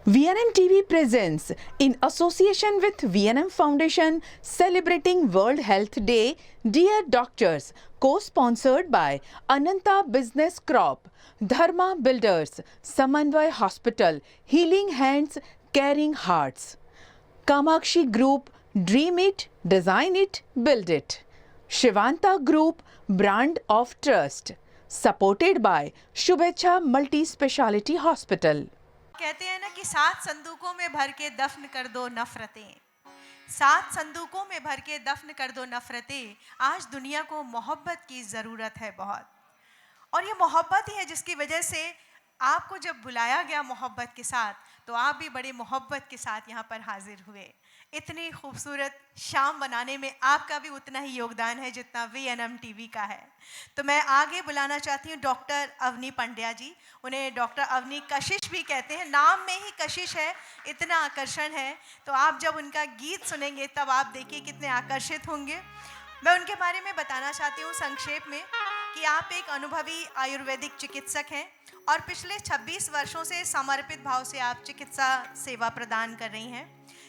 VNM TV presents, in association with VNM Foundation, celebrating World Health Day, Dear Doctors, co-sponsored by Ananta Business Crop, Dharma Builders, Samanvay Hospital, Healing Hands, Caring Hearts. Kamakshi Group, Dream It, Design It, Build It. Shivanta Group, Brand of Trust. Supported by Shubhecha Multi-Speciality Hospital. कहते हैं ना कि 7 संदूकों में भर के दफन कर दो नफरतें, 7 संदूकों में भर के दफन कर दो नफरतें। आज दुनिया को मोहब्बत की ज़रूरत है बहुत, और ये मोहब्बत ही है जिसकी वजह से आपको जब बुलाया गया मोहब्बत के साथ, तो आप भी बड़े मोहब्बत के साथ यहाँ पर हाजिर हुए। इतनी खूबसूरत शाम बनाने में आपका भी उतना ही योगदान है जितना VNM TV का है। तो मैं आगे बुलाना चाहती हूँ डॉक्टर अवनी पंड्या जी। उन्हें डॉक्टर अवनी कशिश भी कहते हैं, नाम में ही कशिश है, इतना आकर्षण है। तो आप जब उनका गीत सुनेंगे तब आप देखिए कितने आकर्षित होंगे। मैं उनके बारे में बताना चाहती हूँ संक्षेप में कि आप एक अनुभवी आयुर्वेदिक चिकित्सक हैं और पिछले 26 वर्षों से समर्पित भाव से आप चिकित्सा सेवा प्रदान कर रही हैं।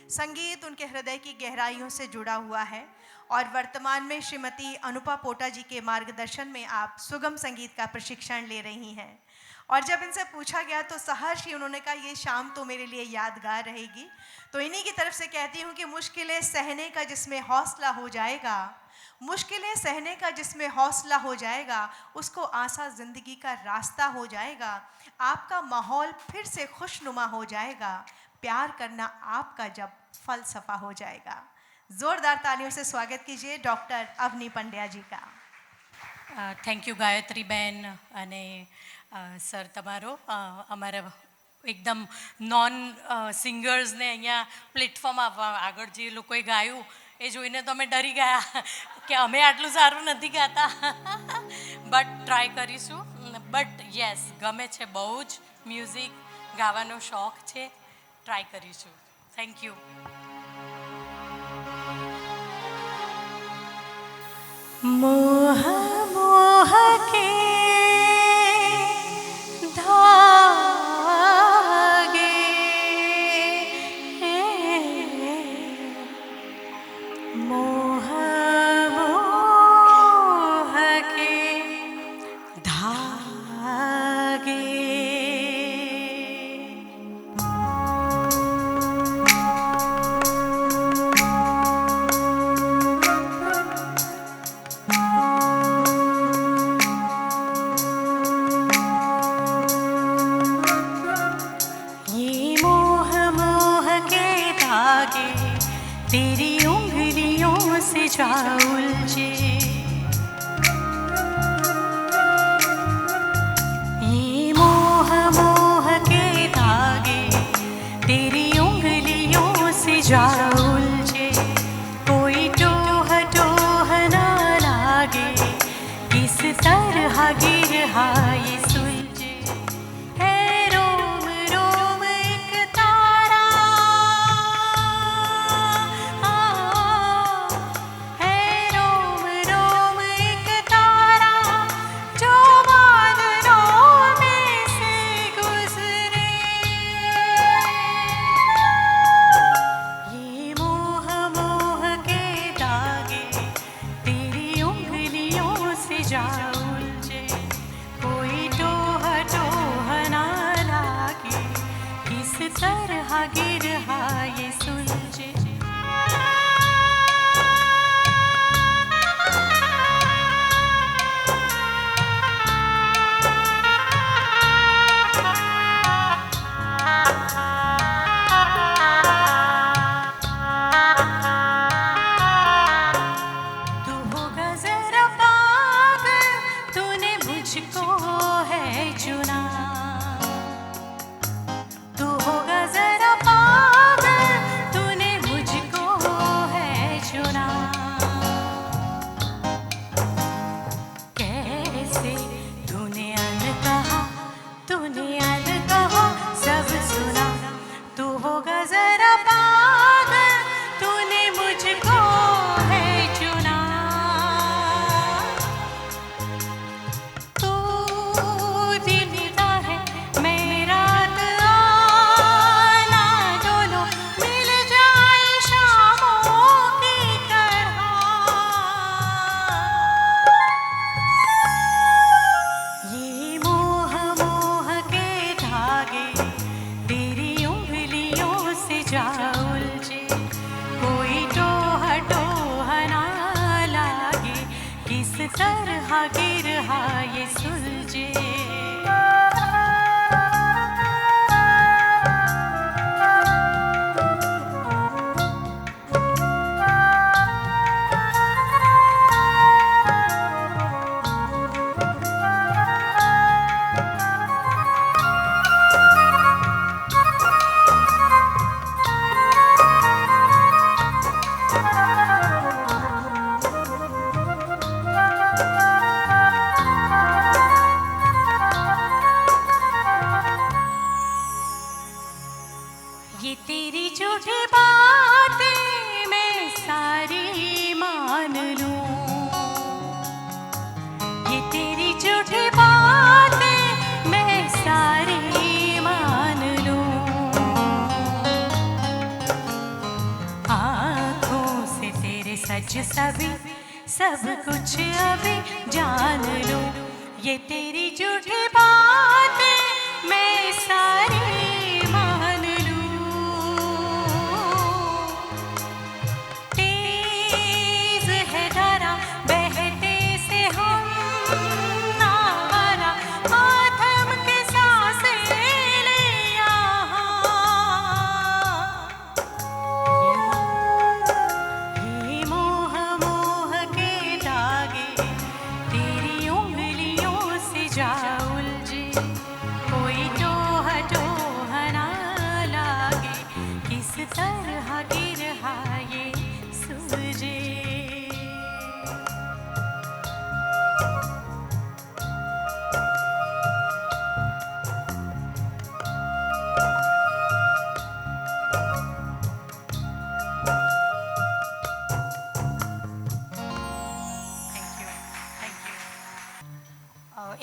संगीत उनके हृदय की गहराइयों से जुड़ा हुआ है और वर्तमान में श्रीमती अनुपा पोटा जी के मार्गदर्शन में आप सुगम संगीत का प्रशिक्षण ले रही हैं। और जब इनसे पूछा गया तो सहर्ष ही उन्होंने कहा, ये शाम तो मेरे लिए यादगार रहेगी। तो इन्हीं की तरफ से कहती हूँ कि मुश्किलें सहने का जिसमें हौसला हो जाएगा, मुश्किलें सहने का जिसमें हौसला हो जाएगा, उसको आसा ज़िंदगी का रास्ता हो जाएगा। आपका माहौल फिर से खुशनुमा हो जाएगा, प्यार करना आपका जब फलसफा हो जाएगा। जोरदार तालियों से स्वागत कीजिए डॉक्टर अवनी पंड्या जी का। थैंक यू गायत्री बेन અને સર તમારો અમારા એકદમ નોન સિંગર્સને અહીંયા પ્લેટફોર્મ આગળ જે લોકોએ ગાયું એ જોઈને તો અમે ડરી ગયા કે અમે આટલું સારું નથી ગાતા, બટ ટ્રાય કરીશું. બટ યસ, ગમે છે બહુ જ, મ્યુઝિક ગાવાનો શોખ છે, ટ્રાય કરીશું. Thank you. મોહ મોહ કે तेरी उंगलियों से जा उलझे, ये मोह मोह के धागे तेरी उंगलियों से जा उलझे। कोई टोह टोह ना लागे, किस तरह गिर हाय सुलझे। है रोम रोम एक तारा, गिर हाय सुलझे। तू होगा जरा पागल, तूने मुझको है चुना। तू होगा जरा पागल, तूने मुझको से जा उलझे, कोई टोह ना लागे, किस तरह गिरहा ये सुलझे। ये तेरी झूठी बातें मैं सारी मान लूं, ये तेरी झूठी बातें मैं सारी मान लूं, आँखों से तेरे सच सभी सब कुछ अभी जान लूं, ये तेरी झूठी बातें मैं सारी मान लूं। तेज है धारा बहते से हम नावारा, आथम के सांसें ले यहाँ, ये मोह मोह के धागे तेरी उंगलियों से जा उलझे, कोई टोह ना लागे, किस तरह गिरहा ये सूझे।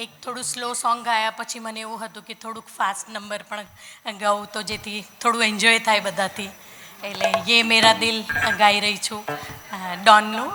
એક થોડું સ્લો સોંગ ગાયા પછી મને એવું હતું કે થોડુંક ફાસ્ટ નંબર પણ ગાઉં તો જેથી થોડું એન્જોય થાય બધાથી, એટલે યે મેરા દિલ ગાઈ રહી છું ડોનનું.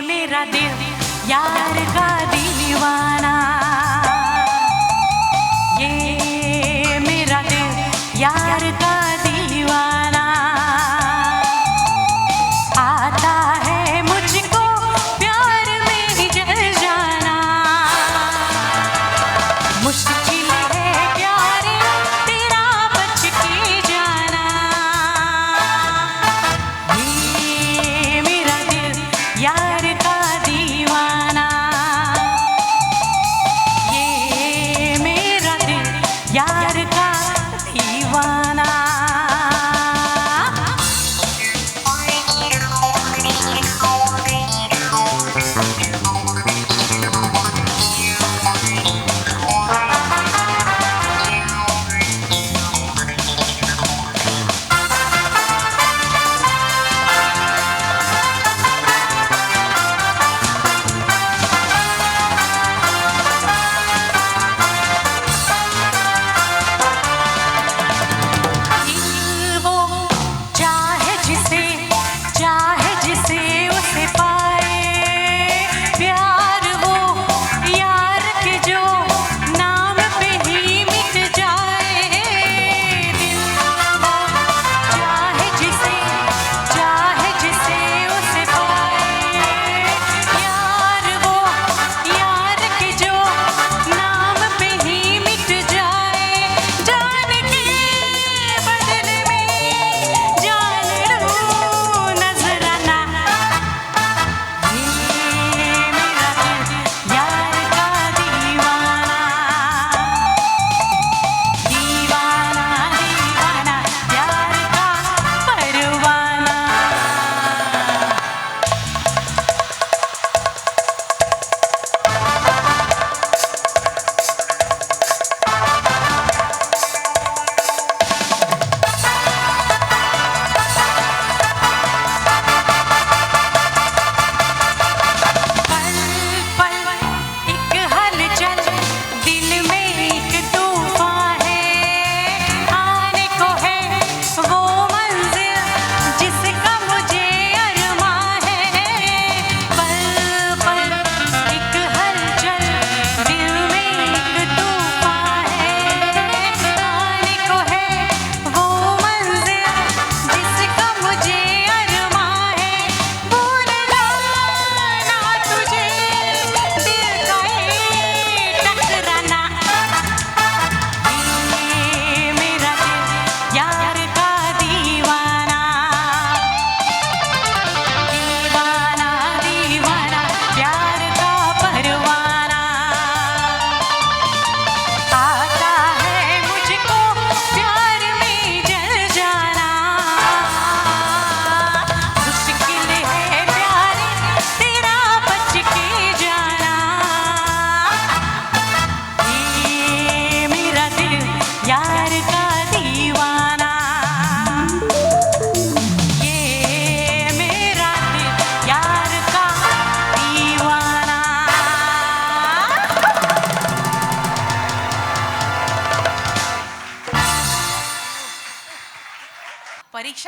मेरा दिल यार का दीवाना, ये मेरा दिल यार का दीवाना, आता है मुझको प्यार में ही जल जाना, मुश्किल है प्यार तेरा बच के जाना, ये मेरा दिल यार का दीवाना,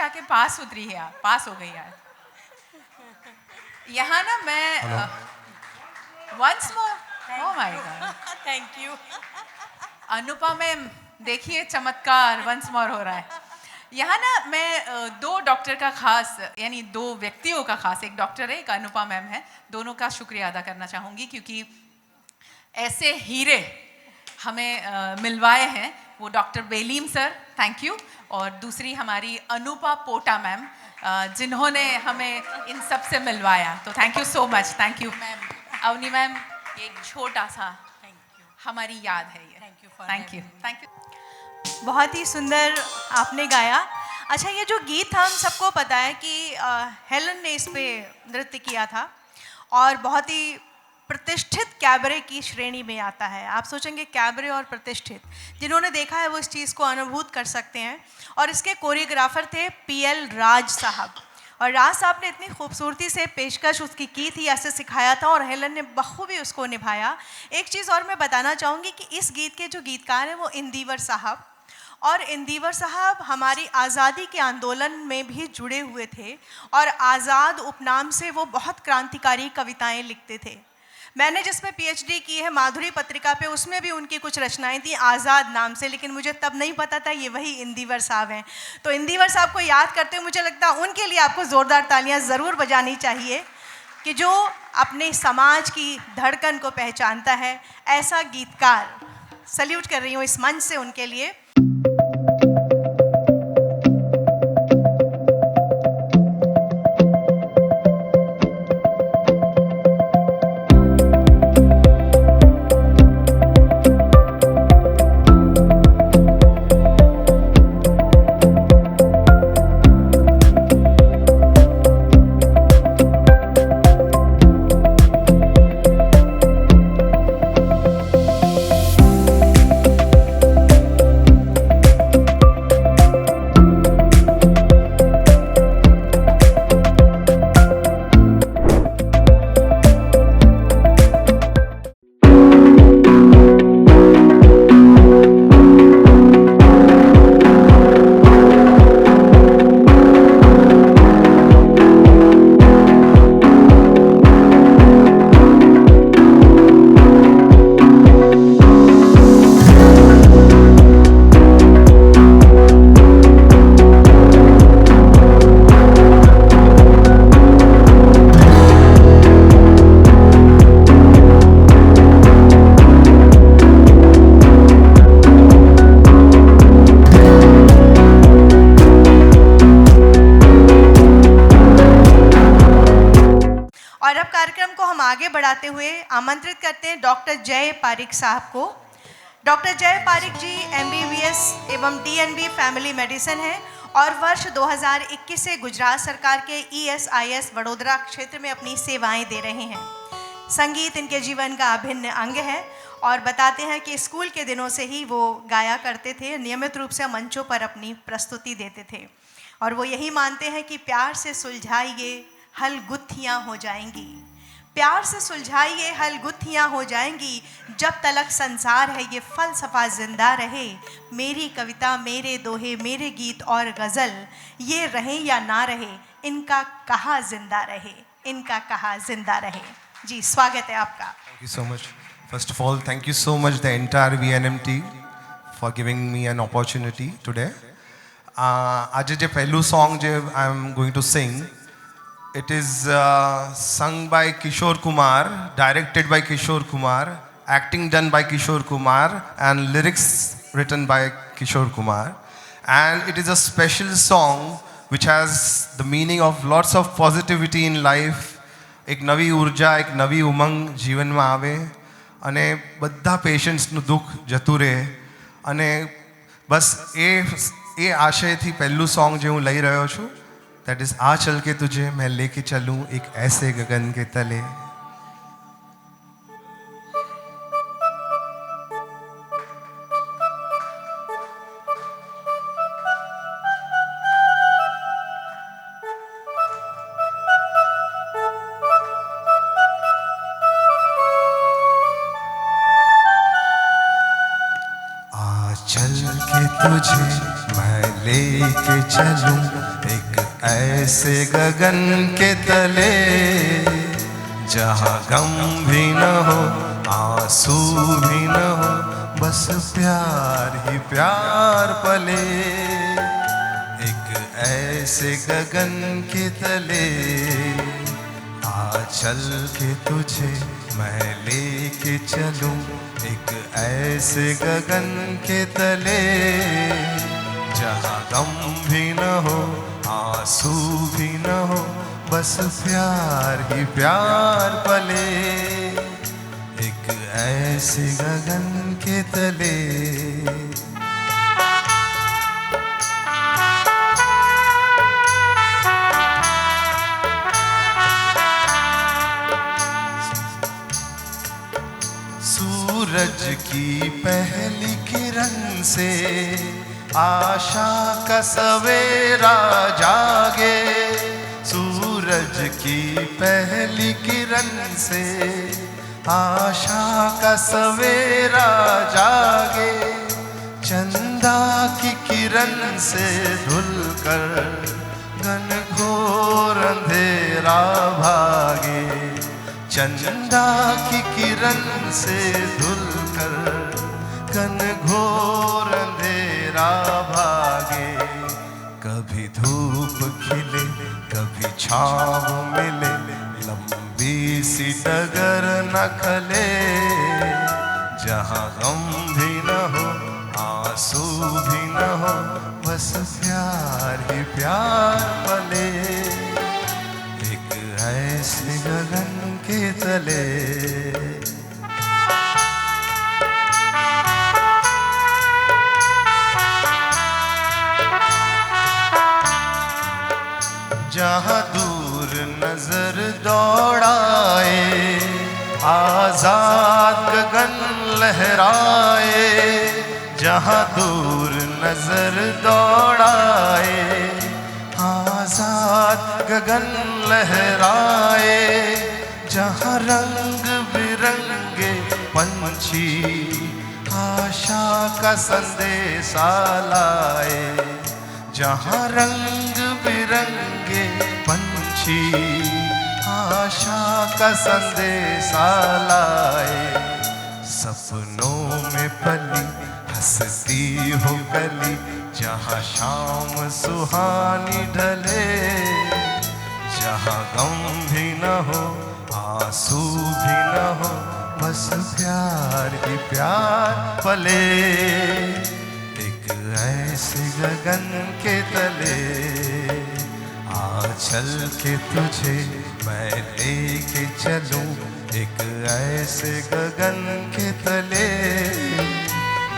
आके पास उतरी है, आप पास हो गई आज। यहाँ ना मैं once more, oh my God, thank you. Anupa ma'am देखिए चमत्कार वंस मोर हो रहा है। यहाँ ना मैं दो डॉक्टर का खास, यानी दो व्यक्तियों का खास, एक डॉक्टर है एक अनुपा मैम है, दोनों का शुक्रिया अदा करना चाहूँगी क्योंकि ऐसे हीरे हमें मिलवाए हैं। वो doctor Belim sir, thank you, और दूसरी हमारी अनुपा पोटा मैम जिन्होंने हमें इन सब से मिलवाया, तो thank you so much, thank you ma'am. Avni ma'am एक छोटा सा हमारी याद है ये, thank you for thank you, thank you. बहुत ही सुंदर आपने गाया। अच्छा, ये जो गीत था हम सबको पता है कि हेलन ने इस पे नृत्य किया था और बहुत ही प्रतिष्ठित कैबरे की श्रेणी में आता है। आप सोचेंगे कैबरे और प्रतिष्ठित, जिन्होंने देखा है वो इस चीज़ को अनुभूत कर सकते हैं। और इसके कोरियोग्राफर थे पीएल राज साहब, और राज साहब ने इतनी खूबसूरती से पेशकश उसकी की थी, ऐसे सिखाया था और हेलन ने बखूबी उसको निभाया। एक चीज़ और मैं बताना चाहूँगी कि इस गीत के जो गीतकार हैं वो इंदिवर साहब, और इंदिवर साहब हमारी आज़ादी के आंदोलन में भी जुड़े हुए थे और आज़ाद उपनाम से वो बहुत क्रांतिकारी कविताएं लिखते थे। मैंने जिसमें पीएचडी की है माधुरी पत्रिका पे, उसमें भी उनकी कुछ रचनाएं थी आज़ाद नाम से, लेकिन मुझे तब नहीं पता था ये वही इंदिवर साहब हैं। तो इंदिवर साहब को याद करते हुए मुझे लगता है उनके लिए आपको ज़ोरदार तालियां ज़रूर बजानी चाहिए कि जो अपने समाज की धड़कन को पहचानता है, ऐसा गीतकार। सल्यूट कर रही हूँ इस मंच से उनके लिए। आगे बढ़ाते हुए आमंत्रित करते हैं डॉक्टर जय पारिक साहब को। डॉक्टर जय पारिक जी एमबीबीएस एवं डीएनबी फैमिली मेडिसिन है और वर्ष 2021 से गुजरात सरकार के ईएसआईएस वडोदरा क्षेत्र में अपनी सेवाएं दे रहे हैं। संगीत इनके जीवन का अभिन्न अंग है और बताते हैं कि स्कूल के दिनों से ही वो गाया करते थे, नियमित रूप से मंचों पर अपनी प्रस्तुति देते थे और वो यही मानते हैं कि प्यार से सुलझाइए हल गुत्थियाँ हो जाएंगी, प्यार से सुलझाइए हल गुत्थियाँ हो जाएंगी, जब तलक संसार है ये फलसफा जिंदा रहे, मेरी कविता मेरे दोहे मेरे गीत और गज़ल ये रहे या ना रहे, इनका कहा जिंदा रहे, इनका कहा जिंदा रहे। जी स्वागत है आपका। Thank you so much. First of all, thank you so much the entire VNM team for giving me an opportunity today. आज जे पहलू song J I am going to sing, it is sung by Kishore Kumar, directed by Kishore Kumar, acting done by Kishore Kumar and lyrics written by Kishore Kumar. And it is a special song which has the meaning of lots of positivity in life. એક નવી ઉર્જા એક નવી ઉમંગ જીવનમાં આવે અને બધા પેશન્ટ્સનું દુઃખ જતું રહે અને બસ એ આશયથી પહેલું સોંગ જે હું લઈ રહ્યો છું દેટ ઇઝ આ ચલ કે તુझे मैं लेके चलूँ एक ऐसे गगन के तले। चल के तुझे मैं लेके चलूं ऐसे गगन के तले जहाँ गम भी न हो आंसू भी न हो, बस प्यार ही प्यार पले। एक ऐसे गगन के तले आ चल के तुझे मैं लेके चलूं, एक ऐसे गगन के तले जहाँ गम भी न हो आंसू भी न हो, बस प्यार ही प्यार पले। एक ऐसे गगन के तले। सूरज की पहली किरण से आशा का सवेरा जागे, सूरज की पहली किरण से आशा का सवेरा जागे, चंदा की किरण से धुलकर घनघोर अंधेरा भागे, चंदा की किरण से धुलकर घनघोर अंधेरा भागे। कभी धूप खिले कभी छाँव मिले, लंबी सी डगर न खले, जहाँ गम भी न हो आंसू भी न हो, बस प्यार ही प्यार पले। एक ऐसे गगन के तले। जहाँ दूर नजर दौड़ाए आजाद गगन लहराए, जहाँ दूर नजर दौड़ाए आजाद गगन लहराए, जहाँ रंग बिरंगे पंछी आशा का संदेशा लाए, जहाँ रंग बिरंगे पंछी आशा का संदेशा लाए। सपनों में पली हंसती हो गली, जहाँ शाम सुहानी ढले, जहाँ गम भी न हो आंसू भी न हो, बस प्यार ही प्यार पले। ऐसे गगन के तले आ चल के तुझे मैं लेके चलूं, एक ऐसे गगन के तले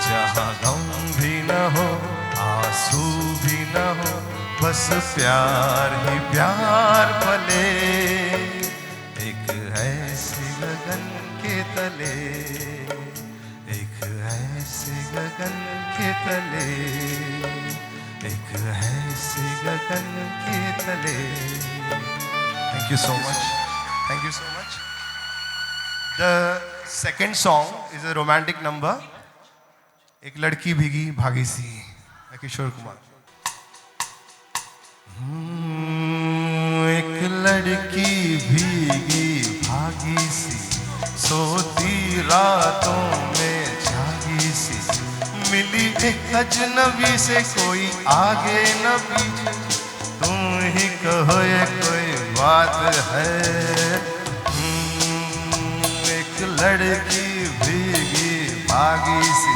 जहाँ गम भी न हो आंसू भी न हो, बस प्यार ही प्यार पले। एक ऐसे गगन के तले, एक ऐसे गगन के तले, एक ऐसे गगन के तले। Thank you so much. Thank you so much. The second song is a romantic number. एक लड़की भीगी भागी सी, किशोर कुमार। एक लड़की भीगी भागी सी, सोती रातों में जागी सी, मिली एक अजनबी से कोई आगे न पीछे, तुम ही कहो ये कोई बात है। एक लड़की भीगी भागी सी,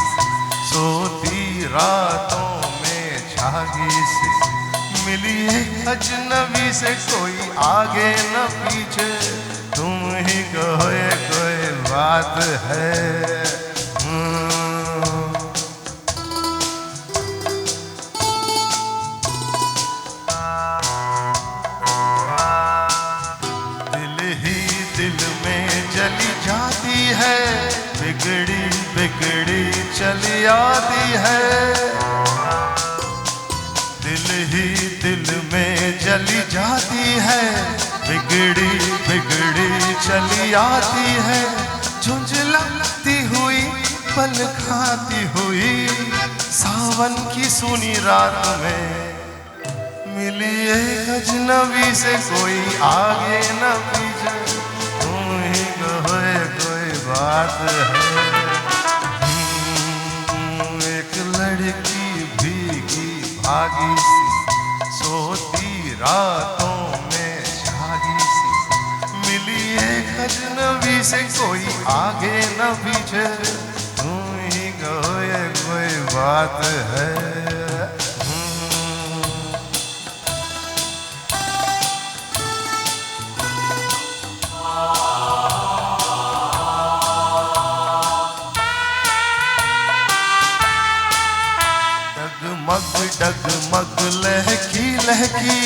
सोती रातों में जागी सी, मिली एक अजनबी से कोई आगे न पीछे, तुम ही कहो ये कोई बात है। दिल ही दिल में जली जाती है, बिगड़ी बिगड़ी चली आती है। दिल ही दिल में जली जाती है, बिगड़ी बिगड़ी चली आती है। झुंझलाती हुई पल खाती हुई सावन की सुनी रात में, मिली एक अजनबी से कोई आगे न पीछे, तुम ही कहो ये कोई बात है। एक लड़की भीगी भागी सी, सोती रातों में जागी सी, मिली एक अजनबी से कोई आगे न पीछे, तुम ही कहो ये कोई बात है। डगमग लहकी लहकी,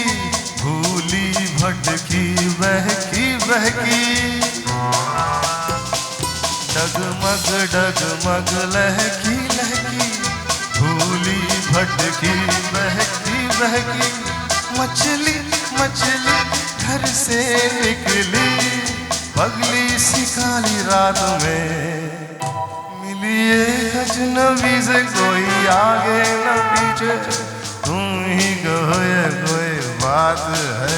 भूली भटकी बहकी बहकी, डगमग डगमग लहकी लहकी, भूली भटकी बहकी बहकी, मछली मछली घर से निकली, पगली सी काली रात में, मिली एक अजनबी से कोई आगे न पीछे, तुम ही कहो ये कोई बात है।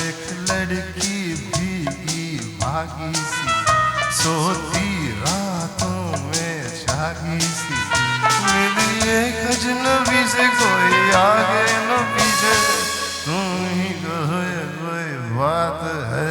एक लड़की भीगी भागी सी, सोती रातों में जागी सी, मिली एक अजनबी से कोई आगे न पीछे, तुम ही कहो ये कोई बात है।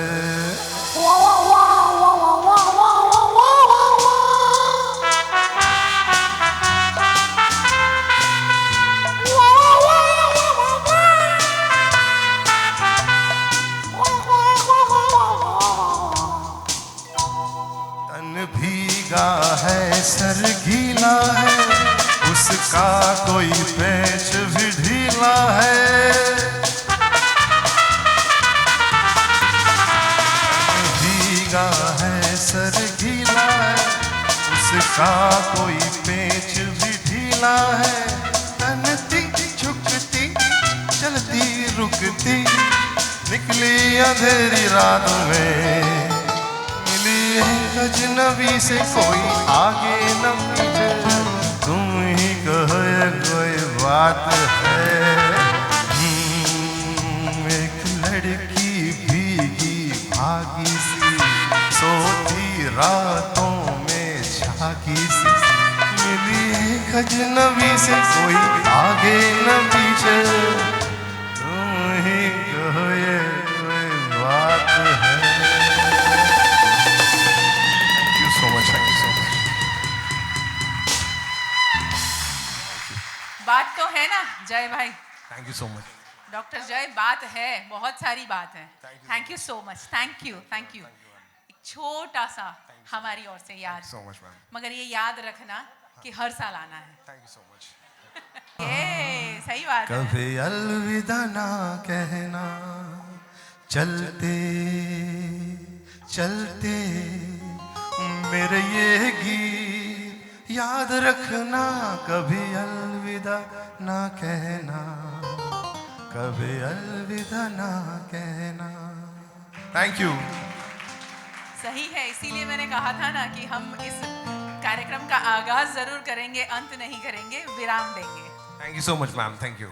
है सर गीला है, उसका कोई पैच भी ढीला है, भीगा है सर गीला है, उसका कोई पैच भी ढीला है, तनती झुकती चलती रुकती, निकली अंधेरी रात में, एक अजनबी से कोई आगे न पीछे, तुम ही कहो ये कोई बात है। एक लड़की भीगी भागी सी, सोती रातों में जागी सी, मिली एक अजनबी से कोई आगे न पीछे, तुम ही कहो ये कोई बात है। बात तो है ना जय भाई? Thank you so much doctor जय, बात है, बहुत सारी बात है। Thank you so much, thank you thank you. एक छोटा सा हमारी ओर से याद, सो मच मैम, मगर ये याद रखना कि हर साल आना है। Thank you so much. ये सही बात है। कभी अलविदा ना कहना, चलते चलते मेरे ये गीत याद रखना, कभी अलविदा ना कहना, कभी अलविदा ना कहना। Thank you. सही है, इसीलिए मैंने कहा था ना कि हम इस कार्यक्रम का आगाज जरूर करेंगे, अंत नहीं करेंगे, विराम देंगे। Thank you so much ma'am, thank you.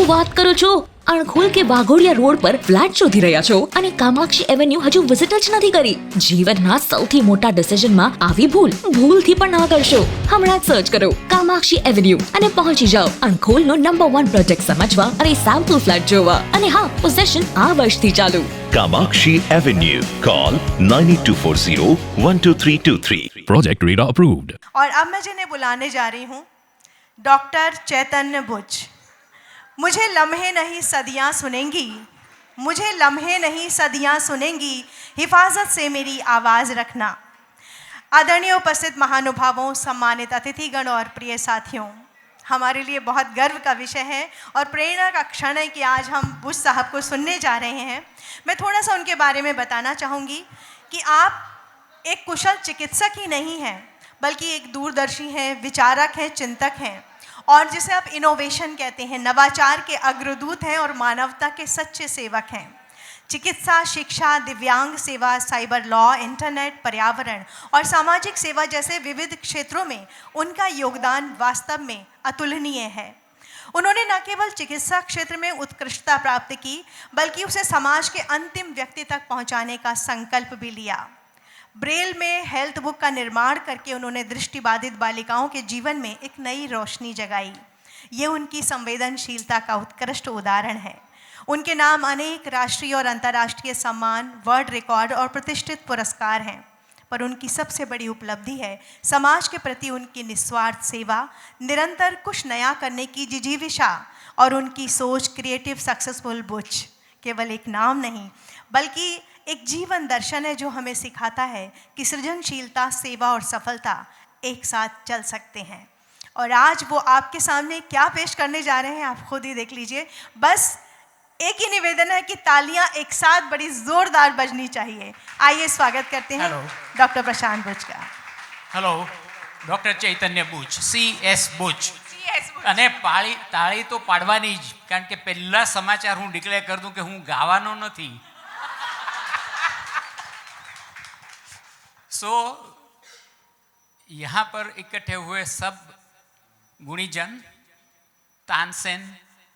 વાત કરો છો? અણખોલ કે વાઘોડિયા રોડ પર ફ્લેટ શોધી રહ્યા છો અને કામાક્ષી એવન્યુ હજુ વિઝિટ જ નથી કરી? જીવનના સૌથી મોટા ડિસિઝનમાં આવી ભૂલથી પણ ના કરશો. હમણાં જ સર્ચ કરો કામાક્ષી એવન્યુ અને પહોંચી જાઓ અણખોલનો નંબર 1 પ્રોજેક્ટ સમજવા અને સેમ્પલ ફ્લેટ જોવા. અને હા, પોઝેશન આ વર્ષથી ચાલુ. Kamakshi Avenue. Call 9824012323. Project Radar approved. और अब मैं जिन्हें बुलाने जा रही हूँ, डॉक्टर चैतन्य भुज। मुझे लम्हे नहीं सदियाँ सुनेंगी, मुझे लम्हे नहीं सदियाँ सुनेंगी, हिफाजत से मेरी आवाज़ रखना। आदरणीय उपस्थित महानुभावों, सम्मानित अतिथिगण और प्रिय साथियों, हमारे लिए बहुत गर्व का विषय है और प्रेरणा का क्षण है कि आज हम बुश साहब को सुनने जा रहे हैं। मैं थोड़ा सा उनके बारे में बताना चाहूँगी कि आप एक कुशल चिकित्सक ही नहीं हैं, बल्कि एक दूरदर्शी हैं, विचारक हैं, चिंतक हैं, और जिसे आप इनोवेशन कहते हैं, नवाचार के अग्रदूत हैं और मानवता के सच्चे सेवक हैं। चिकित्सा, शिक्षा, दिव्यांग सेवा, साइबर लॉ, इंटरनेट, पर्यावरण और सामाजिक सेवा जैसे विविध क्षेत्रों में उनका योगदान वास्तव में अतुलनीय है। उन्होंने न केवल चिकित्सा क्षेत्र में उत्कृष्टता प्राप्त की, बल्कि उसे समाज के अंतिम व्यक्ति तक पहुंचाने का संकल्प भी लिया। ब्रेल में हेल्थ बुक का निर्माण करके उन्होंने दृष्टिबाधित बालिकाओं के जीवन में एक नई रोशनी जगाई। ये उनकी संवेदनशीलता का उत्कृष्ट उदाहरण है। उनके नाम अनेक राष्ट्रीय और अंतर्राष्ट्रीय सम्मान, वर्ल्ड रिकॉर्ड और प्रतिष्ठित पुरस्कार हैं, पर उनकी सबसे बड़ी उपलब्धि है समाज के प्रति उनकी निस्वार्थ सेवा, निरंतर कुछ नया करने की जिजीविषा और उनकी सोच। क्रिएटिव सक्सेसफुल बुच केवल एक नाम नहीं, बल्कि एक जीवन दर्शन है जो हमें सिखाता है कि सृजनशीलता, सेवा और सफलता एक साथ चल सकते हैं। और आज वो आपके सामने क्या पेश करने जा रहे हैं, आप खुद ही देख लीजिए। बस एक ही निवेदन है कि तालियां एक साथ बड़ी जोरदार बजनी चाहिए। आइए स्वागत करते हैं डॉक्टर प्रशांत बुच का। હેલો, ડૉક્ટર ચૈતન્ય બુચ, CS બુચ. અને તાળી તો પાડવાની જ, કારણ કે પહેલા સમાચાર હું ડિક્લેર કરી દઉં કે હું ગાવાનો નથી. सो यहाँ पर इकट्ठे हुए सब गुणीजन, तानसेन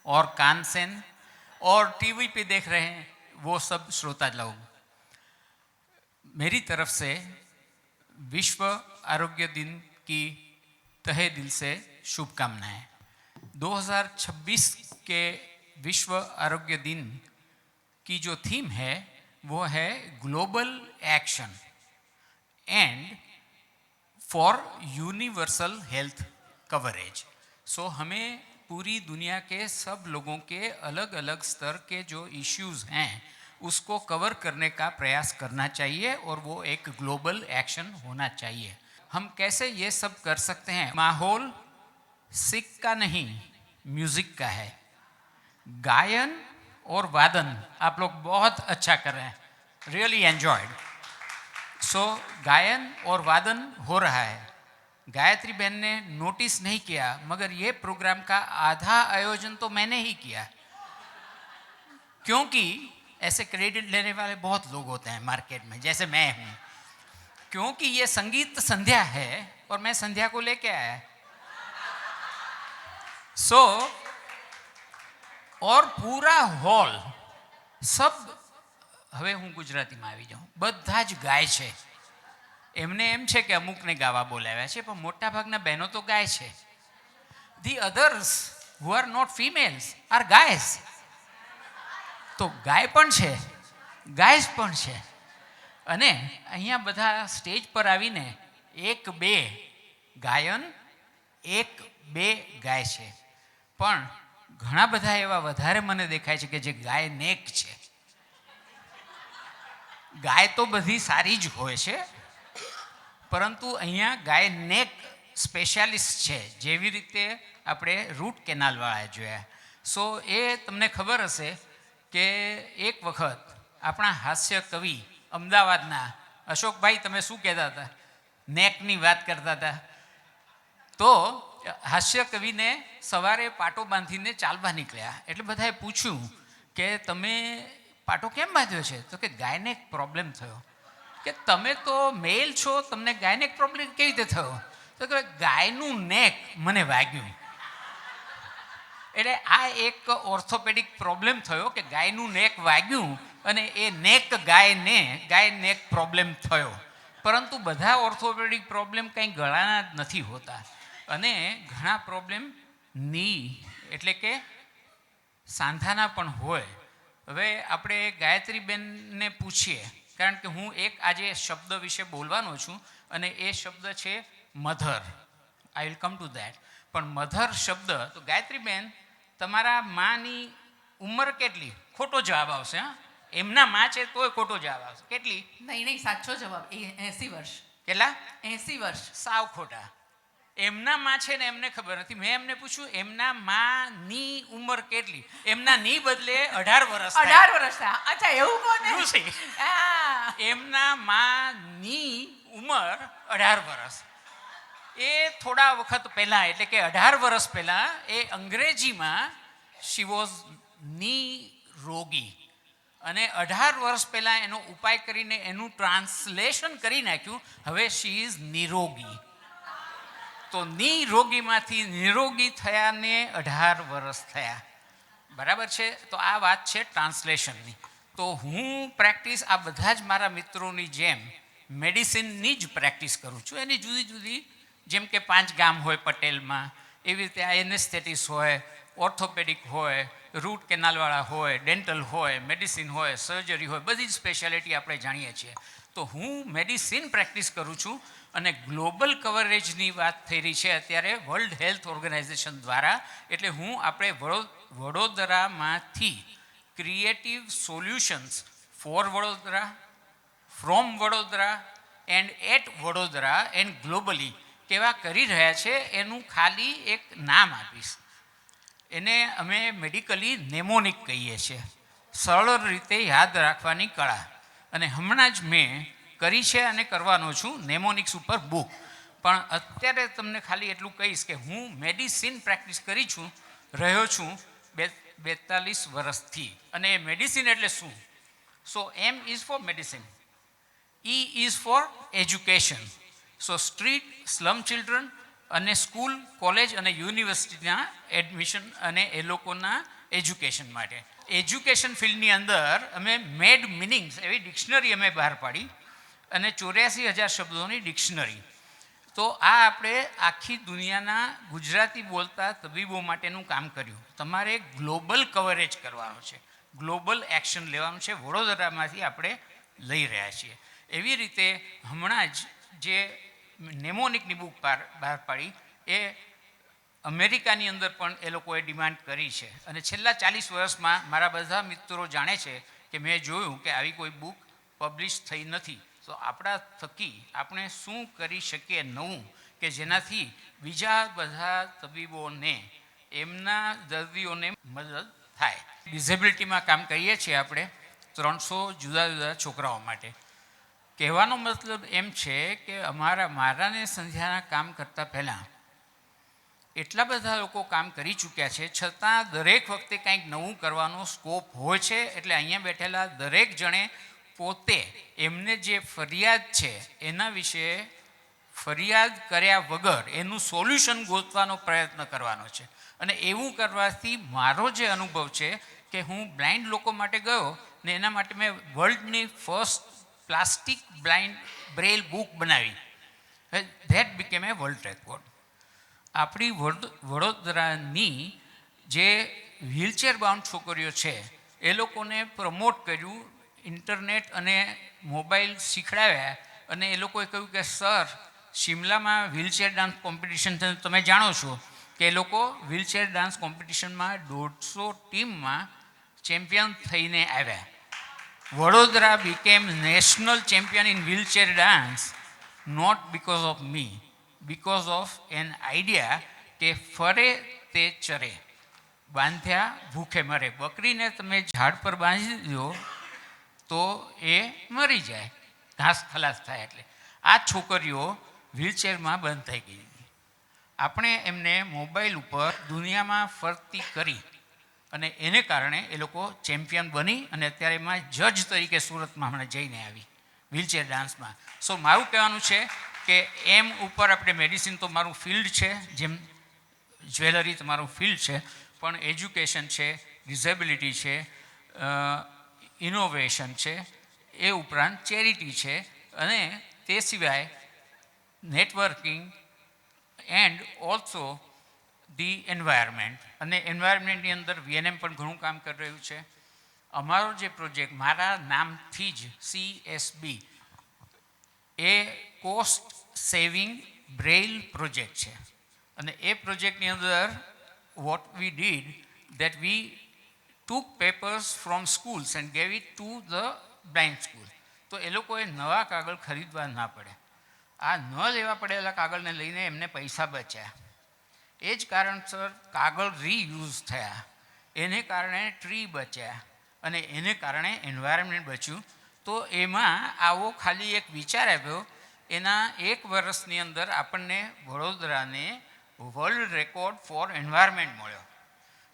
और कानसेन और टीवी पे देख रहे हैं वो सब श्रोता लोग, मेरी तरफ से विश्व आरोग्य दिन की तहे दिल से शुभकामनाएं। 2026 के विश्व आरोग्य दिन की जो थीम है वो है global action and for universal health coverage. So हमें पूरी दुनिया के सब लोगों के अलग अलग स्तर के जो इश्यूज़ हैं उसको कवर करने का प्रयास करना चाहिए और वो एक ग्लोबल एक्शन होना चाहिए। हम कैसे ये सब कर सकते हैं? माहौल सिख का नहीं, म्यूज़िक का है। गायन और वादन आप लोग बहुत अच्छा कर रहे हैं, रियली एन्जॉयड। सो गायन और वादन हो रहा है। गायत्री बहन ने नोटिस नहीं किया, मगर ये प्रोग्राम का आधा आयोजन तो मैंने ही किया, क्योंकि ऐसे क्रेडिट लेने वाले बहुत लोग होते हैं मार्केट में, जैसे मैं हूँ। क्योंकि ये संगीत संध्या है और मैं संध्या को लेके आया। सो और पूरा हॉल सब, હવે હું ગુજરાતીમાં આવી જાઉં, બધા જ ગાય છે। એમને એમ છે કે અમુકને ગાવા બોલાવ્યા છે, પણ મોટાભાગના બહેનો તો ગાય છે. The others who are not females are guys. તો ગાય પણ છે, ગાયસ પણ છે. અને અહીંયા બધા સ્ટેજ પર આવીને એક બે ગાયન, એક બે ગાય છે, પણ ઘણા બધા એવા વધારે મને દેખાય છે કે જે ગાય નેક છે. ગાય તો બધી સારી જ હોય છે, પરંતુ અહીંયા ગાય નેક સ્પેશિયાલિસ્ટ છે, જેવી રીતે આપણે રૂટ કેનાલવાળા જોયા. સો એ તમને ખબર હશે કે એક વખત આપણા હાસ્ય કવિ અમદાવાદના અશોકભાઈ, તમે શું કહેતા હતા? નેકની વાત કરતા હતા. તો હાસ્ય કવિને સવારે પાટો બાંધીને ચાલવા નીકળ્યા, એટલે બધાએ પૂછ્યું કે તમે પાટો કેમ બાંધ્યો છે? તો કે ગાયને એક પ્રોબ્લેમ થયો. કે તમે તો મેલ છો, તમને ગાયને એક પ્રોબ્લેમ કેવી રીતે થયો? તો કે ગાયનું નેક મને વાગ્યું. એટલે આ એક ઓર્થોપેડિક પ્રોબ્લેમ થયો કે ગાયનું નેક વાગ્યું અને એ નેક ગાયને ગાય નેક પ્રોબ્લેમ થયો. પરંતુ બધા ઓર્થોપેડિક પ્રોબ્લેમ કંઈ ગળાના જ નથી હોતા, અને ઘણા પ્રોબ્લેમ ની એટલે કે સાંધાના પણ હોય. હવે આપણે ગાયત્રીબેનને પૂછીએ, કારણ કે હું એક આજે શબ્દ વિશે બોલવાનો છું, અને એ શબ્દ છે mother. I will come to that. પણ મધર શબ્દ, તો ગાયત્રીબેન તમારા માની ઉંમર કેટલી? ખોટો જવાબ આવશે. હા, એમના માં છે તોય ખોટો જવાબ આવશે. કેટલી? નહીં, સાચો જવાબ 80 વર્ષ. કેટલા? 80 વર્ષ. સાવ ખોટા. એમના માં છે ને એમને ખબર નથી. મેં એમને પૂછ્યું એમના માની ઉંમર કેટલી? એમના ની બદલે 18 વર્ષ થયા. 18 વર્ષ થયા. અચ્છા એવું કોને? ઋષિ. હા. એમના માની ઉંમર 18 વર્ષ. એ થોડા વખત પહેલાં એટલે કે 18 વર્ષ પહેલાં એ અંગ્રેજીમાં શી વોઝ નિરોગી અને 18 વર્ષ પહેલાં એનો ઉપાય કરીને એનું ટ્રાન્સલેશન કરી નાખ્યું. હવે શી ઇઝ નિરોગી. તો નિરોગીમાંથી નિરોગી થયાને 18 વર્ષ થયા. બરાબર છે? તો આ વાત છે ટ્રાન્સલેશનની. તો હું પ્રેક્ટિસ આ બધા જ મારા મિત્રોની જેમ મેડિસિનની જ પ્રેક્ટિસ કરું છું. એની જુદી જુદી, જેમ કે 5 ગામ હોય પટેલમાં, એવી રીતે આ એનેસ્થેટિસ હોય, ઓર્થોપેડિક હોય, રૂટ કેનાલવાળા હોય, ડેન્ટલ હોય, મેડિસિન હોય, સર્જરી હોય, બધી જ સ્પેશિયાલિટી આપણે જાણીએ છીએ. તો હું મેડિસિન પ્રેક્ટિસ કરું છું અને ગ્લોબલ કવરેજની વાત થઈ રહી છે અત્યારે વર્લ્ડ હેલ્થ ઓર્ગેનાઇઝેશન દ્વારા. એટલે હું આપણે વડોદરામાંથી creative solutions for Vadodara, from Vadodara and at Vadodara and globally કેવા કરી રહ્યા છે એનું ખાલી એક નામ આપીશ. એને અમે મેડિકલી નેમોનિક કહીએ છીએ, સરળ રીતે યાદ રાખવાની કળા. અને હમણાં જ મેં કરી છે અને કરવાનો છું નેમોનિક્સ ઉપર બુક. પણ અત્યારે તમને ખાલી એટલું કહીશ કે હું મેડિસિન પ્રેક્ટિસ રહ્યો છું 42 વર્ષથી. અને એ મેડિસિન એટલે શું? So M is for medicine, E is for education. So street slum children અને સ્કૂલ, કોલેજ અને યુનિવર્સિટીના એડમિશન અને એ લોકોના એજ્યુકેશન માટે. એજ્યુકેશન ફિલ્ડની અંદર અમે મેડ મિનિંગ્સ એવી ડિક્શનરી અમે બહાર પાડી અને 84,000 શબ્દોની ડિક્શનરી. તો આ આપણે આખી દુનિયાના ગુજરાતી બોલતા તબીબો માટેનું કામ કર્યું. તમારે ગ્લોબલ કવરેજ કરવાનું છે, ગ્લોબલ એક્શન લેવાનું છે. વડોદરામાંથી આપણે લઈ રહ્યા છીએ. એવી રીતે હમણાં જ જે નેમોનિકની બુક બહાર પાડી એ અમેરિકાની અંદર પણ એ લોકોએ ડિમાન્ડ કરી છે. અને છેલ્લા 40 વર્ષમાં મારા બધા મિત્રો જાણે છે કે મેં જોયું કે આવી કોઈ બુક પબ્લિશ થઈ નથી. તો આપણા થકી આપણે શું કરી શકીએ નવું કે જેનાથી બીજા બધા તબીબોને, એમના દર્દીઓને મદદ થાય. ડિસેબિલિટીમાં કામ કરીએ છીએ આપણે 300 જુદા જુદા છોકરાઓ માટે. કહેવાનો મતલબ એમ છે કે મારા ને સંધ્યાના કામ કરતાં પહેલાં એટલા બધા લોકો કામ કરી ચૂક્યા છે, છતાં દરેક વખતે કંઈક નવું કરવાનો સ્કોપ હોય છે. એટલે અહીંયા બેઠેલા દરેક જણે પોતે એમને જે ફરિયાદ છે એના વિશે ફરિયાદ કર્યા વગર એનું સોલ્યુશન ગોતવાનો પ્રયત્ન કરવાનો છે. અને એવું કરવાથી મારો જે અનુભવ છે કે હું બ્લાઇન્ડ લોકો માટે ગયો ને એના માટે મેં વર્લ્ડની first plastic blind braille book બનાવી. That became a world record. આપણી વડોદરાની જે વ્હીલચેર બાઉન્ડ છોકરીઓ છે એ લોકોને પ્રમોટ કર્યું, ઇન્ટરનેટ અને મોબાઈલ શીખડાવ્યા. અને એ લોકોએ કહ્યું કે સર, શિમલામાં વ્હીલચેર ડાન્સ કોમ્પિટિશન તમે જાણો છો કે એ લોકો વ્હીલચેર ડાન્સ કોમ્પિટિશનમાં 150 ટીમમાં ચેમ્પિયન થઈને આવ્યા. Vadodara became national champion in wheelchair dance not because of me, because of an idea કે ફરે તે ચરે, બાંધ્યા ભૂખે મરે. બકરીને તમે ઝાડ પર બાંધી દો તો એ મરી જાય, ઘાસ ખલાસ થાય. એટલે આ છોકરીઓ વ્હીલચેરમાં બંધ થઈ ગઈ. આપણે એમને મોબાઈલ ઉપર દુનિયામાં ફરતી કરી અને એને કારણે એ લોકો ચેમ્પિયન બની અને અત્યારે એમાં જજ તરીકે સુરતમાં હમણાં જઈને આવી વ્હીલચેર ડાન્સમાં. સો મારું કહેવાનું છે કે એમ ઉપર આપણે મેડિસિન તો મારું ફિલ્ડ છે, જેમ જ્વેલરી તમારું ફિલ્ડ છે, પણ એજ્યુકેશન છે, ડિસેબિલિટી છે, ઇનોવેશન છે, એ ઉપરાંત ચેરિટી છે, અને તે સિવાય networking and also the environment. અને એન્વાયરમેન્ટની અંદર વીએનએમ પણ ઘણું કામ કરી રહ્યું છે. અમારો જે પ્રોજેક્ટ મારા નામથી જ CSB એ કોસ્ટ સેવિંગ બ્રેઇલ પ્રોજેક્ટ છે. અને એ પ્રોજેક્ટની અંદર what we did that we took papers from schools and gave it to the blind school. તો એ લોકોએ નવા કાગળ ખરીદવા ના પડે. આ ન લેવા પડેલા કાગળને લઈને એમને પૈસા બચ્યા. એ જ કારણસર કાગળ રીયુઝ થયા, એને કારણે ટ્રી બચ્યા અને એને કારણે એન્વાયરમેન્ટ બચ્યું. તો એમાં આવો ખાલી એક વિચાર આવ્યો. એના 1 વર્ષની અંદર આપણને વડોદરાને વર્લ્ડ રેકોર્ડ ફોર એન્વાયરમેન્ટ મળ્યો.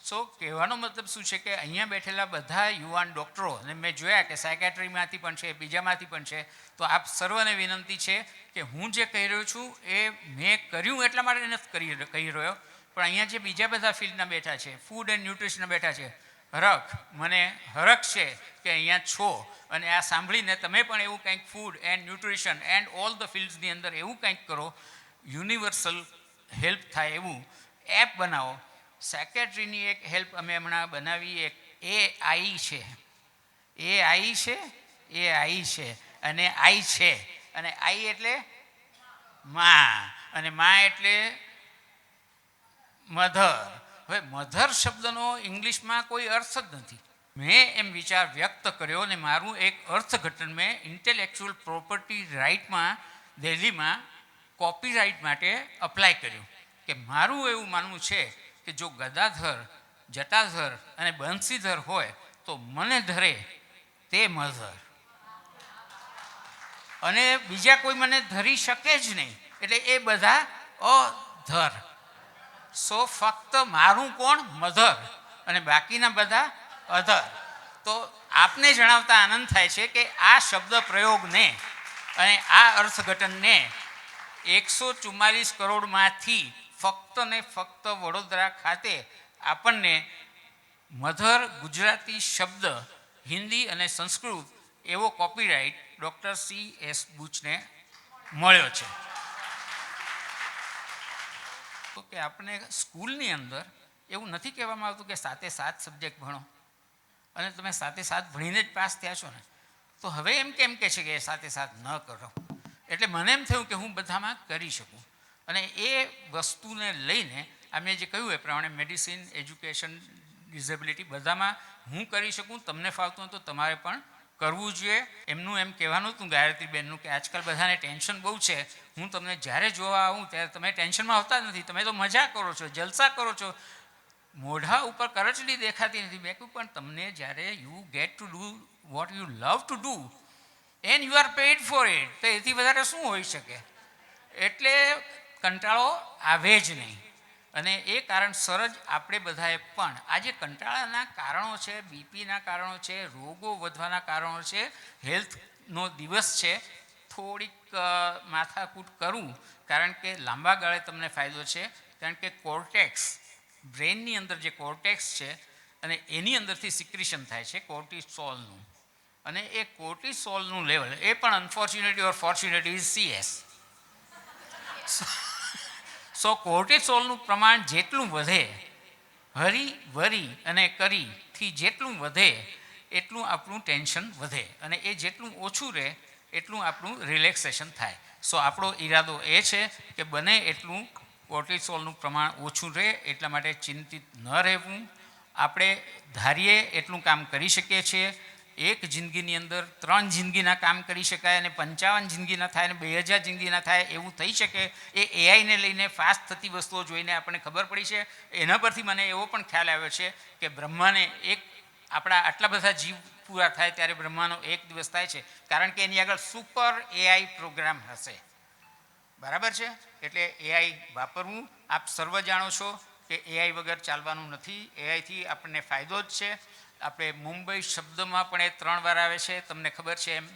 સો કહેવાનો મતલબ શું છે કે અહીંયા બેઠેલા બધા યુવાન ડૉક્ટરો, અને મેં જોયા કે સાયકેટ્રીમાંથી પણ છે, બીજામાંથી પણ છે, તો આપ સર્વને વિનંતી છે કે હું જે કહી રહ્યો છું એ મેં કર્યું એટલા માટે નથી કહી રહ્યો, પણ અહીંયા જે બીજા બધા ફિલ્ડના બેઠા છે, ફૂડ એન્ડ ન્યુટ્રિશનના બેઠા છે, મને હરખ છે કે અહીંયા છો અને આ સાંભળીને તમે પણ એવું કંઈક food and nutrition and all the ફિલ્ડ્સની અંદર એવું કંઈક કરો, યુનિવર્સલ હેલ્પ થાય એવું એપ બનાવો. સેક્રેટરીની એક હેલ્પ અમે હમણાં બનાવી, એક AI છે, AI છે અને આઈ છે, અને આઈ એટલે માં અને માં એટલે મધર. હવે મધર શબ્દનો ઇંગ્લિશમાં કોઈ અર્થ જ નથી. મેં એમ વિચાર વ્યક્ત કર્યો અને મારું એક અર્થઘટન મેં ઇન્ટેલેક્ચ્યુઅલ પ્રોપર્ટી રાઇટમાં દિલ્હીમાં કોપીરાઇટ માટે અપ્લાય કર્યું કે મારું એવું માનવું છે કે જો ગદાધર, જટાધર અને બંસીધર હોય તો મને ધરે તે મધર, અને બીજા કોઈ મને ધરી શકે જ નહીં, એટલે એ બધા અધર. સો ફક્ત મારું કોણ? મધર, અને બાકીના બધા અધર. તો આપને જણાવતા આનંદ થાય છે કે આ શબ્દ પ્રયોગને અને આ અર્થઘટનને 144 કરોડમાંથી ફક્ત ને ફક્ત વડોદરા ખાતે આપણને મધર ગુજરાતી શબ્દ હિન્દી અને સંસ્કૃત એવો કોપીરાઇટ ડૉક્ટર CS બુચને મળ્યો છે. તો કે આપણે સ્કૂલની અંદર એવું નથી કહેવામાં આવતું કે 7 સબ્જેક્ટ ભણો અને તમે 7 ભણીને જ પાસ થયા છો ને, તો હવે એમ કેમ કહે છે કે 7 ન કરો? એટલે મને એમ થયું કે હું બધામાં કરી શકું, અને એ વસ્તુને લઈને અમે જે કહ્યું એ પ્રમાણે મેડિસિન, એજ્યુકેશન, ડિઝેબિલિટી બધામાં હું કરી શકું. તમને ફાવતું હોય તો તમારે પણ કરવું જોઈએ. એમનું એમ કહેવાનું હતું ગાયત્રીબેનનું કે આજકાલ બધાને ટેન્શન બહુ છે, હું તમને જ્યારે જોવા આવું ત્યારે તમે ટેન્શનમાં આવતા જ નથી, તમે તો મજા કરો છો, જલસા કરો છો, મોઢા ઉપર કરચલી દેખાતી નથી. મેં કહ્યું પણ તમને જ્યારે you get to do what you love to do and you are paid four it, તો એથી વધારે શું હોઈ શકે? એટલે કંટાળો આવે જ નહીં. અને એ કારણસર જ આપણે બધાએ પણ આ જે કંટાળાના કારણો છે, બીપીના કારણો છે, રોગો વધવાના કારણો છે, હેલ્થનો દિવસ છે, થોડીક માથાકૂટ કરું, કારણ કે લાંબા ગાળે તમને ફાયદો છે. કારણ કે કોર્ટેક્સ, બ્રેઇનની અંદર જે કોર્ટેક્સ છે અને એની અંદરથી સિક્રેશન થાય છે કોર્ટિસોલનું, અને એ કોર્ટિસોલનું લેવલ એ પણ unfortunately or fortunately is CS. સો કોર્ટિસોલનું પ્રમાણ જેટલું વધે, હરી વરી અને કરીથી જેટલું વધે એટલું આપણું ટેન્શન વધે, અને એ જેટલું ઓછું રહે એટલું આપણું રિલેક્સેશન થાય. સો આપણો ઈરાદો એ છે કે બને એટલું કોર્ટિસોલનું પ્રમાણ ઓછું રહે, એટલા માટે ચિંતિત ન રહેવું. આપણે ધારીએ એટલું કામ કરી શકીએ છીએ. એક જિંદગીની અંદર 3 જિંદગીના કામ કરી શકાય, અને 55 જિંદગીના થાય, અને 2000 જિંદગીના થાય એવું થઈ શકે. એ AIને લઈને ફાસ્ટ થતી વસ્તુઓ જોઈને આપણને ખબર પડી છે. એના પરથી મને એવો પણ ખ્યાલ આવ્યો છે કે બ્રહ્માને આપણા આટલા બધા જીવ પૂરા થાય ત્યારે બ્રહ્માનો એક દિવસ થાય છે, કારણ કે એની આગળ સુપર AI પ્રોગ્રામ હશે. બરાબર છે? એટલે AI વાપરવું. આપ સર્વ જાણો છો કે AI વગર ચાલવાનું નથી. AIથી આપણને ફાયદો જ છે. આપણે મુંબઈ શબ્દમાં પણ એ 3 વાર આવે છે, તમને ખબર છે એમ.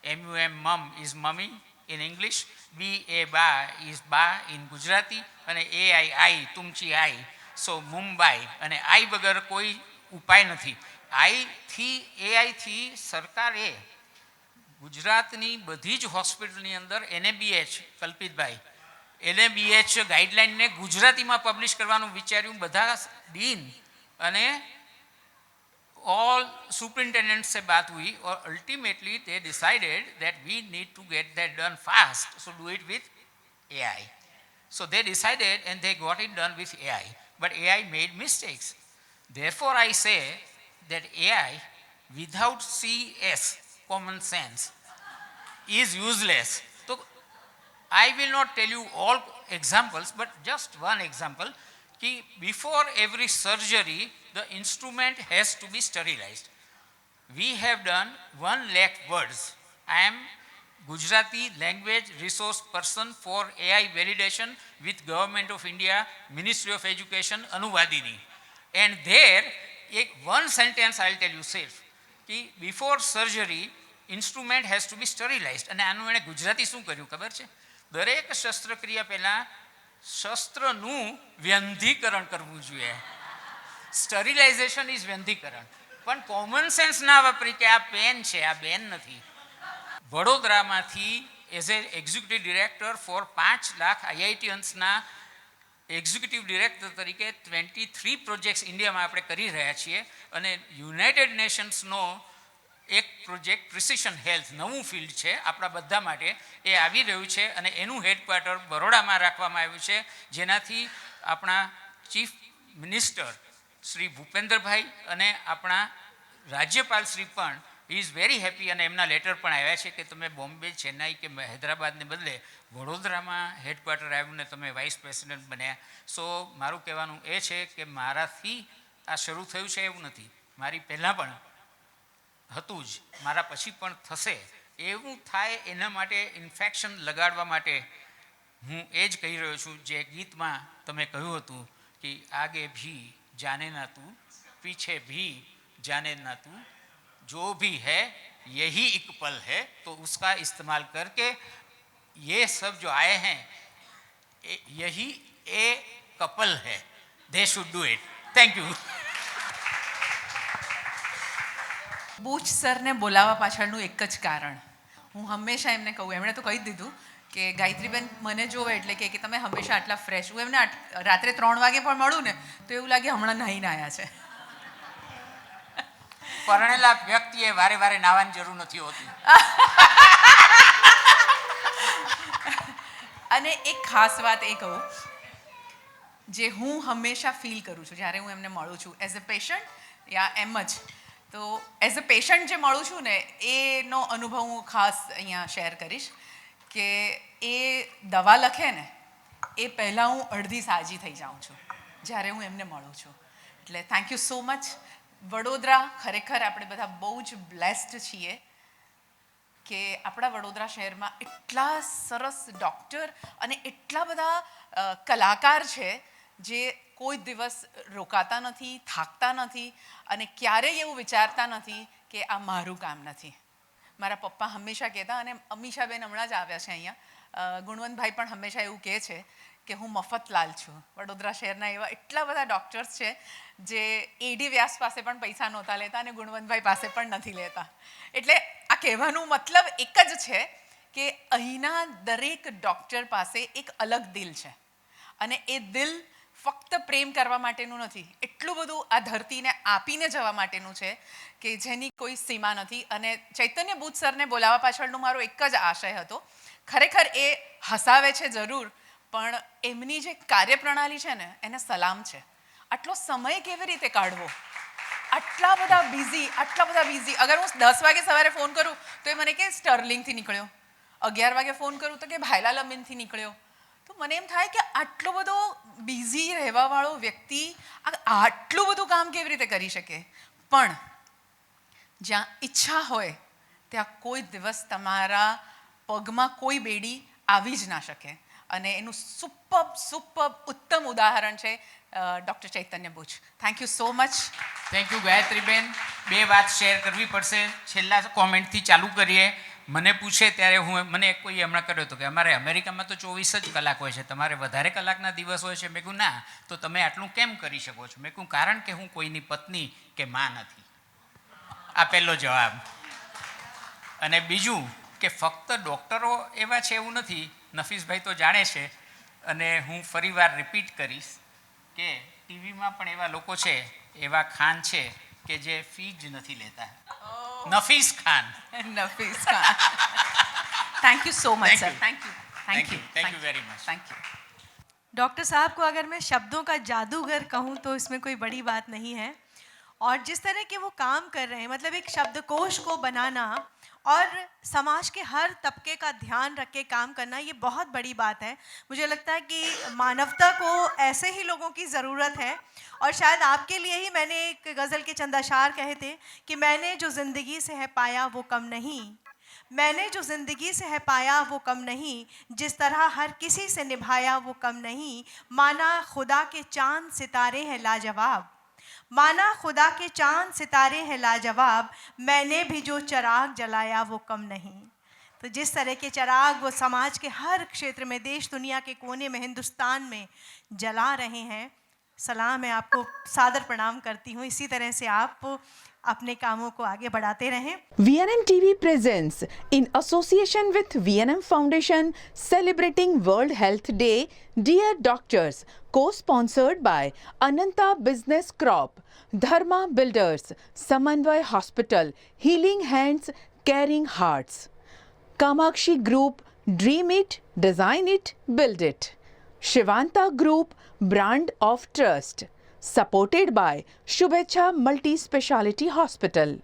MUM મમ is mummy in English, BA બા ઇઝ બા ઇન ગુજરાતી, અને AI તુમચી આઈ, સો મુંબઈ. અને આઈ વગર કોઈ ઉપાય નથી. AIથી સરકારે ગુજરાતની બધી જ હોસ્પિટલની અંદર NABH, કલ્પિતભાઈ, NABH ગાઈડલાઇનને ગુજરાતીમાં પબ્લિશ કરવાનું વિચાર્યું. બધા ડીન અને all superintendents से बात हुई, और ultimately they decided that we need to get that done fast, so do it with AI. So they decided and they got it done with AI, but AI made mistakes. Therefore I say that AI without CS, common sense, is useless. તો I will not tell you all examples, but just one example. Ki before every surgery, the instrument has to be sterilized. We have done 1 lakh words. I am Gujarati language resource person for AI validation with Government of India, Ministry of Education, Anuvadini. And there, one sentence I will tell you safe. Ki before surgery, instrument has to be sterilized. અને આનું એણે ગુજરાતી શું કર્યું ખબર છે? દરેક શસ્ત્રક્રિયા પહેલાં શસ્ત્રનું વ્યંધીકરણ કરવું જોઈએ. સ્ટરિલાઇઝેશન ઇઝ વ્યંધીકરણ. પણ કોમન સેન્સ ના વાપરી કે આ પેન છે, આ બેન નથી. વડોદરામાંથી as a executive director for 5 lakh આઈઆઈટીયન્સના એક્ઝિક્યુટિવ ડિરેક્ટર તરીકે 23 પ્રોજેક્ટ્સ ઇન્ડિયામાં આપણે કરી રહ્યા છીએ. અને યુનાઇટેડ નેશન્સનો એક પ્રોજેક્ટ પ્રિસિશન હેલ્થ નવું ફિલ્ડ છે આપણા બધા માટે, એ આવી રહ્યું છે અને એનું હેડક્વાર્ટર બરોડામાં રાખવામાં આવ્યું છે, જેનાથી આપણા ચીફ મિનિસ્ટર શ્રી ભૂપેન્દ્રભાઈ અને આપણા રાજ્યપાલ શ્રી પણ ઇઝ વેરી હેપી અને એમના લેટર પણ આવ્યા છે કે તમે બોમ્બે, ચેન્નાઈ કે હૈદરાબાદને બદલે વડોદરામાં હેડક્વાર્ટર આવ્યું ને તમે વાઇસ પ્રેસિડેન્ટ બન્યા. સો મારું કહેવાનું એ છે કે મારાથી આ શરૂ થયું છે એવું નથી, મારી પહેલાં પણ હતું જ, મારા પછી પણ થશે. એવું થાય એના માટે ઇન્ફેક્શન લગાડવા માટે હું એ જ કહી રહ્યો છું જે ગીતમાં તમે કહ્યું હતું કે આગે ભી જાને ના તું, પીછે ભી જાને ના તું, जो भी है यही एक पल है, तो उसका इस्तेमाल करके ये सब जो आए हैं यही ए कपल है, they should do it. Thank you. બૂચ સરને બોલાવવા પાછળનું એક જ કારણ હું હંમેશા એમને કહું, એમણે તો કહી દીધું કે ગાયત્રીબેન મને જોવે એટલે કે તમે હંમેશા આટલા ફ્રેશ. હું એમને રાત્રે 3 વાગે પણ મળું ને તો એવું લાગે હમણાં નાહીને આવ્યા છે. પરણેલા વ્યક્તિએ વારે વારે નાવાની જરૂર નથી હોતી. અને એક ખાસ વાત એ કહું જે હું હંમેશા ફીલ કરું છું જ્યારે હું એમને મળું છું એઝ અ પેશન્ટ યા એમ જ, તો એઝ અ પેશન્ટ જે મળું છું ને એનો અનુભવ હું ખાસ અહીંયા શેર કરીશ કે એ દવા લખે ને એ પહેલાં હું અડધી સાજી થઈ જાઉં છું જ્યારે હું એમને મળું છું. એટલે thank you so much. Vadodara ખરેખર આપણે બધા બહુ જ બ્લેસ્ડ છીએ કે આપણા વડોદરા શહેરમાં એટલા સરસ ડૉક્ટર અને એટલા બધા કલાકાર છે જે કોઈ દિવસ રોકાતા નથી, થાકતા નથી અને ક્યારેય એવું વિચારતા નથી કે આ મારું કામ નથી. મારા પપ્પા હંમેશા કહેતા, અને અમીષાબેન હમણાં જ આવ્યા છે અહીંયા, ગુણવંતભાઈ પણ હંમેશા એવું કહે છે કે હું મફતલાલ છું. વડોદરા શહેરના એવા એટલા બધા ડૉક્ટર્સ છે જે એડી વ્યાસ પાસે પણ પૈસા નહોતા લેતા અને ગુણવંતભાઈ પાસે પણ નથી લેતા. એટલે આ કહેવાનું મતલબ એક જ છે કે અહીંના દરેક ડૉક્ટર પાસે એક અલગ દિલ છે અને એ દિલ ફક્ત પ્રેમ કરવા માટેનું નથી, એટલું બધું આ ધરતીને આપીને જવા માટેનું છે કે જેની કોઈ સીમા નથી. અને ચૈતન્ય બૂચ સરને બોલાવવા પાછળનો મારો એક જ આશય હતો. ખરેખર એ હસાવે છે જરૂર, પણ એમની જે કાર્યપ્રણાલી છે ને એને સલામ છે. આટલો સમય કેવી રીતે કાઢવો, આટલા બધા બિઝી. અગર હું 10 વાગે સવારે ફોન કરું તો એ મને કે સ્ટર્લિંગથી નીકળ્યો, 11 વાગે ફોન કરું તો કે ભાયલાલ અમીનથી નીકળ્યો. તો મને એમ થાય કે આટલો બધો બિઝી રહેવાવાળો વ્યક્તિ આટલું બધું કામ કેવી રીતે કરી શકે. પણ જ્યાં ઈચ્છા હોય ત્યાં કોઈ દિવસ તમારા પગમાં કોઈ બેડી આવી જ ના શકે. અને એનું સુપર ઉત્તમ ઉદાહરણ છે doctor Chaitanya Buch. Thank you so much. Thank you Gayatriben. 2 વાત શેર કરવી પડશે. છેલ્લા કોમેન્ટથી ચાલુ કરીએ. મને પૂછે ત્યારે મને કોઈ હમણાં કર્યો હતો કે અમારે અમેરિકામાં તો 24 જ કલાક હોય છે, તમારે વધારે કલાકના દિવસ હોય છે. મેં કહ્યું ના, તો તમે આટલું કેમ કરી શકો છો? મેં કહ્યું કારણ કે હું કોઈની પત્ની કે માં નથી. આ પહેલો જવાબ. અને બીજું કે ફક્ત ડૉક્ટરો એવા છે એવું નથી, નફીસભાઈ તો જાણે છે અને હું ફરીવાર રિપીટ કરીશ કે ટીવીમાં પણ એવા લોકો છે, એવા ખાન છે કે જે ફી જ નથી લેતા. Nafees Khan. Thank you so much sir. Thank you very much. Thank you. Doctor साहब को अगर मैं शब्दों का जादूगर कहूँ तो इसमें कोई बड़ी बात नहीं है. और जिस तरह के वो काम कर रहे हैं, मतलब एक शब्दकोश को बनाना और समाज के हर तबके का ध्यान रख के काम करना ये बहुत बड़ी बात है। मुझे लगता है कि मानवता को ऐसे ही लोगों की ज़रूरत है। और शायद आपके लिए ही मैंने एक गज़ल के चंद अशार कहे थे कि मैंने जो ज़िंदगी से है पाया वो कम नहीं, मैंने जो ज़िंदगी से है पाया वो कम नहीं, जिस तरह हर किसी से निभाया वो कम नहीं। माना खुदा के चांद सितारे हैं लाजवाब, माना खुदा के चांद सितारे हैं लाजवाब, मैंने भी जो चिराग जलाया वो कम नहीं। तो जिस तरह के चिराग वो समाज के हर क्षेत्र में, देश दुनिया के कोने में, हिंदुस्तान में जला रहे हैं, सलाम है आपको, सादर प्रणाम करती हूँ। इसी तरह से आप अपने कामों को आगे बढ़ाते रहें। VNM TV presents in association with VNM Foundation celebrating World Health Day, Dear Doctors, co-sponsored by Ananta Business Crop, Dharma Builders, Samanvay Hospital, Healing Hands, Caring Hearts, Kamakshi Group, Dream It, Design It, Build It, Shivanta Group, Brand of Trust, supported by Shubhecha Multi Speciality Hospital.